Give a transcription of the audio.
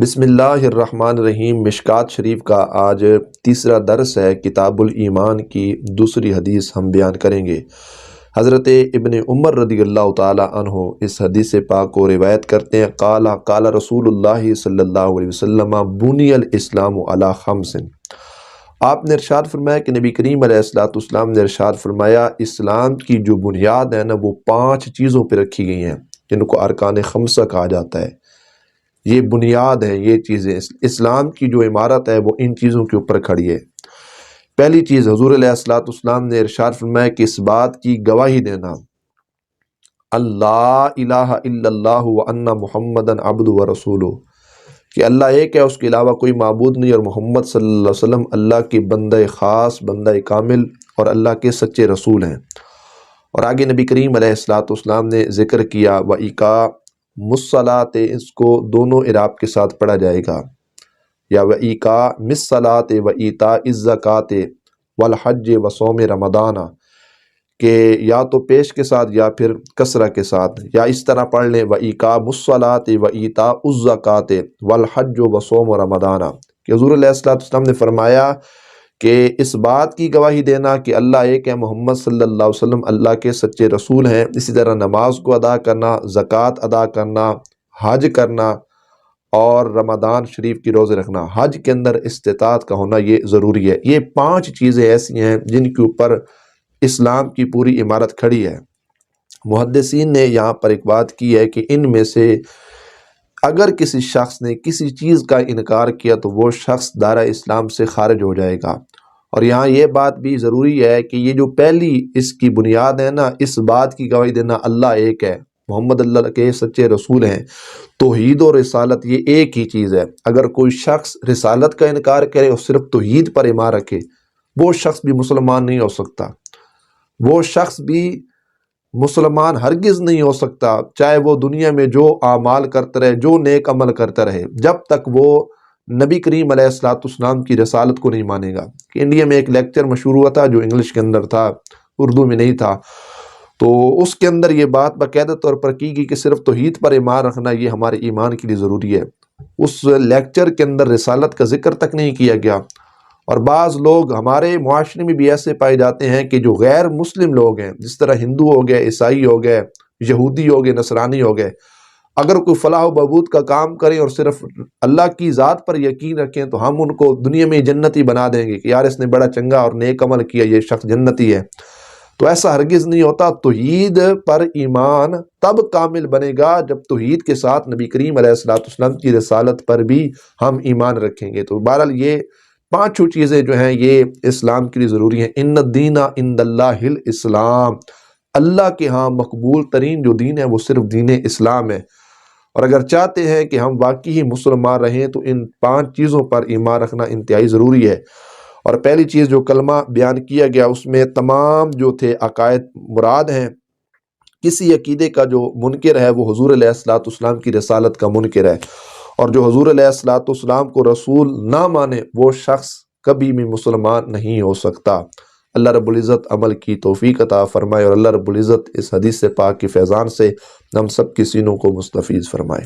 بسم اللہ الرحمن الرحیم۔ مشکات شریف کا آج تیسرا درس ہے۔ کتاب الایمان کی دوسری حدیث ہم بیان کریں گے۔ حضرت ابن عمر رضی اللہ تعالی عنہ اس حدیث پاک کو روایت کرتے ہیں، قال رسول اللہ صلی اللہ علیہ وسلم بنی الاسلام علی خمس۔ آپ نے ارشاد فرمایا کہ نبی کریم علیہ السلام نے ارشاد فرمایا اسلام کی جو بنیاد ہے نا وہ 5 چیزوں پہ رکھی گئی ہیں، جن کو ارکان خمسہ کہا جاتا ہے۔ یہ بنیاد ہے، یہ چیزیں اسلام کی جو عمارت ہے وہ ان چیزوں کے اوپر کھڑی ہے۔ پہلی چیز حضور علیہ السلام نے ارشاد فرمایا کہ اس بات کی گواہی دینا اللہ الہ الا اللہ وان محمدن عبد و رسولہ، کہ اللہ ایک ہے، اس کے علاوہ کوئی معبود نہیں، اور محمد صلی اللہ علیہ وسلم اللہ کے بندہ خاص، بندہ کامل اور اللہ کے سچے رسول ہیں۔ اور آگے نبی کریم علیہ السلام نے ذکر کیا وَإِقَامِ الصَّلَاةِ، اس کو دونوں اعراب کے ساتھ پڑھا جائے گا، یا وَإِقَامِ الصَّلَاةِ وَإِيتَاءِ الزَّكَاةِ وَالْحَجِّ وَصَوْمِ رَمَضَانَ، کہ یا تو پیش کے ساتھ یا پھر کسرہ کے ساتھ، یا اس طرح پڑھ لیں وَإِقَامِ الصَّلَاةِ وَإِيتَاءِ الزَّكَاةِ وَالْحَجِّ وَصَوْمِ رَمَضَانَ، کہ حضور علیہ السلام نے فرمایا کہ اس بات کی گواہی دینا کہ اللہ ایک ہے، محمد صلی اللہ علیہ وسلم اللہ کے سچے رسول ہیں، اسی طرح نماز کو ادا کرنا، زکوٰۃ ادا کرنا، حج کرنا اور رمضان شریف کی روزے رکھنا۔ حج کے اندر استطاعت کا ہونا یہ ضروری ہے۔ یہ 5 چیزیں ایسی ہیں جن کے اوپر اسلام کی پوری عمارت کھڑی ہے۔ محدثین نے یہاں پر ایک بات کی ہے کہ ان میں سے اگر کسی شخص نے کسی چیز کا انکار کیا تو وہ شخص دائرہ اسلام سے خارج ہو جائے گا۔ اور یہاں یہ بات بھی ضروری ہے کہ یہ جو پہلی اس کی بنیاد ہے نا، اس بات کی گواہی دینا اللہ ایک ہے، محمد اللہ کے سچے رسول ہیں، توحید و رسالت یہ ایک ہی چیز ہے۔ اگر کوئی شخص رسالت کا انکار کرے اور صرف توحید پر ایمان رکھے، وہ شخص بھی مسلمان نہیں ہو سکتا، وہ شخص بھی مسلمان ہرگز نہیں ہو سکتا، چاہے وہ دنیا میں جو اعمال کرتا رہے، جو نیک عمل کرتا رہے، جب تک وہ نبی کریم علیہ السلام کی رسالت کو نہیں مانے گا۔ کہ انڈیا میں ایک لیکچر مشہور ہوا تھا جو انگلش کے اندر تھا، اردو میں نہیں تھا، تو اس کے اندر یہ بات باقاعدہ طور پر کی گئی کہ صرف توحید پر ایمان رکھنا یہ ہمارے ایمان کے لیے ضروری ہے۔ اس لیکچر کے اندر رسالت کا ذکر تک نہیں کیا گیا۔ اور بعض لوگ ہمارے معاشرے میں بھی ایسے پائے جاتے ہیں کہ جو غیر مسلم لوگ ہیں، جس طرح ہندو ہو گئے، عیسائی ہو گئے، یہودی ہو گئے، نصرانی ہو گئے، اگر کوئی فلاح و بہبود کا کام کریں اور صرف اللہ کی ذات پر یقین رکھیں تو ہم ان کو دنیا میں جنتی بنا دیں گے کہ یار اس نے بڑا چنگا اور نیک عمل کیا، یہ شخص جنتی ہے۔ تو ایسا ہرگز نہیں ہوتا۔ توحید پر ایمان تب کامل بنے گا جب توحید کے ساتھ نبی کریم علیہ السلام کی رسالت پر بھی ہم ایمان رکھیں گے۔ تو بہرحال یہ 5 چیزیں جو ہیں یہ اسلام کے لیے ضروری ہیں۔ ان الدین عند اللہ الاسلام، اللہ کے ہاں مقبول ترین جو دین ہے وہ صرف دین اسلام ہے۔ اور اگر چاہتے ہیں کہ ہم واقعی مسلمان رہیں تو ان 5 چیزوں پر ایمان رکھنا انتہائی ضروری ہے۔ اور پہلی چیز جو کلمہ بیان کیا گیا اس میں تمام جو تھے عقائد مراد ہیں۔ کسی عقیدے کا جو منکر ہے وہ حضور علیہ السلام کی رسالت کا منکر ہے، اور جو حضور علیہ السلام کو رسول نہ مانے وہ شخص کبھی بھی مسلمان نہیں ہو سکتا۔ اللہ رب العزت عمل کی توفیق عطا فرمائے، اور اللہ رب العزت اس حدیث پاک کی فیضان سے ہم سب کی سینوں کو مستفیض فرمائے۔